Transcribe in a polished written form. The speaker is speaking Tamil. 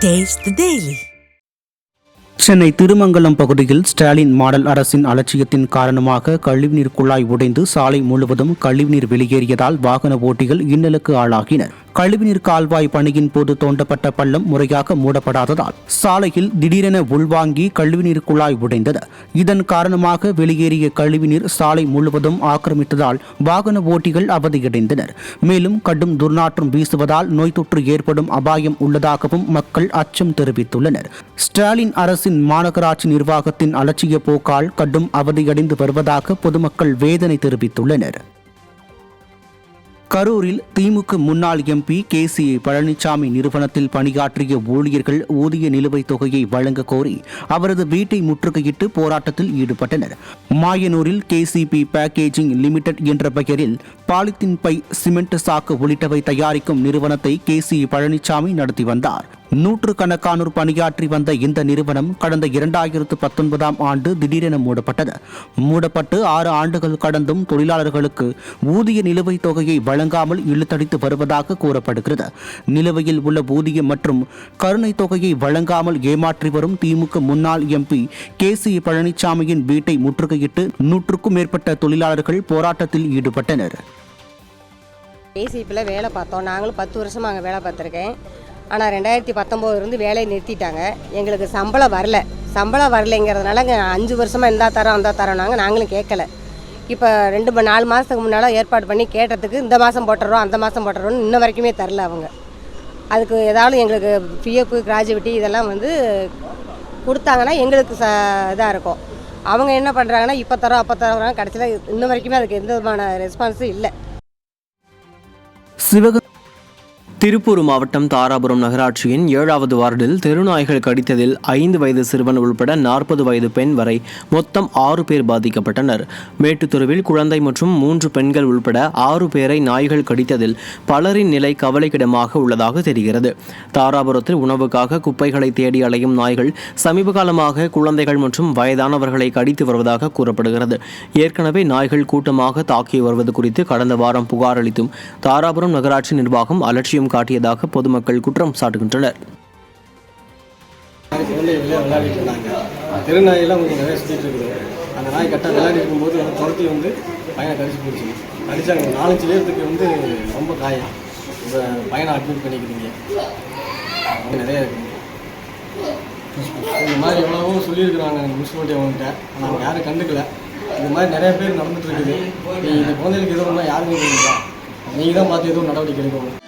Taste the Daily. Chennai Thirumangalam பகுதியில் ஸ்டாலின் மாடல் அரசின் அலட்சியத்தின் காரணமாக கழிவுநீர் குழாய் உடைந்து சாலை முழுவதும் கழிவுநீர் வெளியேறியதால் வாகன ஓட்டிகள் இன்னலுக்கு ஆளாகினர். கழிவுநீர் கால்வாய் பணியின் போது தோண்டப்பட்ட பள்ளம் முறையாக மூடப்படாததால் சாலையில் திடீரென உள்வாங்கி கழிவுநீர் குழாய் உடைந்தது. இதன் காரணமாக வெளியேறிய கழிவுநீர் சாலை முழுவதும் ஆக்கிரமித்ததால் வாகன ஓட்டிகள் அவதியடைந்தனர். மேலும் கடும் துர்நாற்றம் வீசுவதால் நோய் தொற்று ஏற்படும் அபாயம் உள்ளதாகவும் மக்கள் அச்சம் தெரிவித்துள்ளனர். ஸ்டாலின் அரசின் மாநகராட்சி நிர்வாகத்தின் அலட்சிய போக்கால் கடும் அவதியடைந்து வருவதாக பொதுமக்கள் வேதனை தெரிவித்துள்ளனர். கரூரில் திமுக முன்னாள் எம்பி KC பழனிசாமி நிறுவனத்தில் பணியாற்றிய ஊழியர்கள் ஊதிய நிலுவைத் தொகையை வழங்க கோரி அவரது வீட்டை முற்றுகையிட்டு போராட்டத்தில் ஈடுபட்டனர். மாயனூரில் KCP பேக்கேஜிங் லிமிடெட் என்ற பெயரில் பாலித்தீன் பை, சிமெண்ட் சாக்கு உள்ளிட்டவை தயாரிக்கும் நிறுவனத்தை KC பழனிசாமி நடத்தி வந்தார். நூற்றுக்கணக்கானோர் பணியாற்றி வந்த இந்த நிறுவனம் கடந்த 2019ஆம் ஆண்டு திடீரென மூடப்பட்டது. மூடப்பட்டு 6 ஆண்டுகள் கடந்தும் தொழிலாளர்களுக்கு ஊதிய நிலுவைத் தொகையை வழங்காமல் இழுத்தடித்து வருவதாக கூறப்படுகிறது. நிலுவையில் உள்ள ஊதியம் மற்றும் கருணை தொகையை வழங்காமல் ஏமாற்றி வரும் திமுக முன்னாள் MP KC பழனிசாமியின் வீட்டை முற்றுகையிட்டு 100க்கும் மேற்பட்ட தொழிலாளர்கள் போராட்டத்தில் ஈடுபட்டனர். KCPயில் வேலை பார்த்தோம். நாங்களும் 10 வருஷமாக அங்கே வேலை பார்த்துருக்கேன். ஆனால் 2019 வேலையை நிறுத்திட்டாங்க. எங்களுக்கு சம்பளம் வரலைங்கிறதுனால 5 வருஷமாக இந்த தரோம் அந்த தரோம் நாங்களும் கேட்கல. இப்போ 4 மாதத்துக்கு முன்னால் ஏற்பாடு பண்ணி கேட்டதுக்கு இந்த மாதம் போட்டுறோம் அந்த மாதம் போட்டுறோன்னு இன்ன வரைக்குமே தரல அவங்க. அதுக்கு ஏதாவது எங்களுக்கு PF கிராஜுவிட்டி இதெல்லாம் கொடுத்தாங்கன்னா எங்களுக்கு இதாக இருக்கும். அவங்க என்ன பண்ணுறாங்கன்னா இப்போ தரோம் அப்போ தரோம், கடைசியில் இன்ன வரைக்குமே அதுக்கு எந்த விதமான ரெஸ்பான்ஸும் இல்லை. திருப்பூர் மாவட்டம் தாராபுரம் நகராட்சியின் 7வது வார்டில் தெருநாய்கள் கடித்ததில் 5 வயது சிறுவன் உள்பட 40 வயது பெண் வரை மொத்தம் 6 பேர் பாதிக்கப்பட்டனர். மேட்டுத்தெருவில் குழந்தை மற்றும் 3 பெண்கள் உள்பட 6 பேரை நாய்கள் கடித்ததில் பலரின் நிலை கவலைக்கிடமாக உள்ளதாக தெரிகிறது. தாராபுரத்தில் உணவுக்காக குப்பைகளை தேடி அலையும் நாய்கள் சமீப காலமாக குழந்தைகள் மற்றும் வயதானவர்களை கடித்து வருவதாக கூறப்படுகிறது. ஏற்கனவே நாய்கள் கூட்டமாக தாக்கி வருவது குறித்து கடந்த வாரம் புகார் அளித்தும் தாராபுரம் நகராட்சி நிர்வாகம் அலட்சியம் காட்டியதாக பொதுமக்கள் குற்றம் சாட்டுகின்றனர். தெருநாயெல்லாம் கொஞ்சம் நிறைய சுற்றிட்டு இருக்குது. அந்த நாய் கரெக்டாக விளையாடி இருக்கும்போது துரத்தி பையனை கடிச்சு போச்சு. கடிச்சாங்க 4-5 பேர்த்துக்கு ரொம்ப காயம். இப்போ பையனை அட்மிட் பண்ணிக்கிறீங்க. நிறைய இருக்குங்க. இந்த மாதிரி எவ்வளவோ சொல்லியிருக்கிறாங்க முனிசிபாலிட்டி அவங்ககிட்ட. ஆனால் அவங்க யாரும் கண்டுக்கல. இந்த மாதிரி நிறைய பேர் நடந்துட்டு இருக்குது. இந்த குழந்தைகளுக்கு எதுவும் யாருமே நீங்கள் தான் பார்த்து எதுவும் நடவடிக்கை எடுக்கணும்.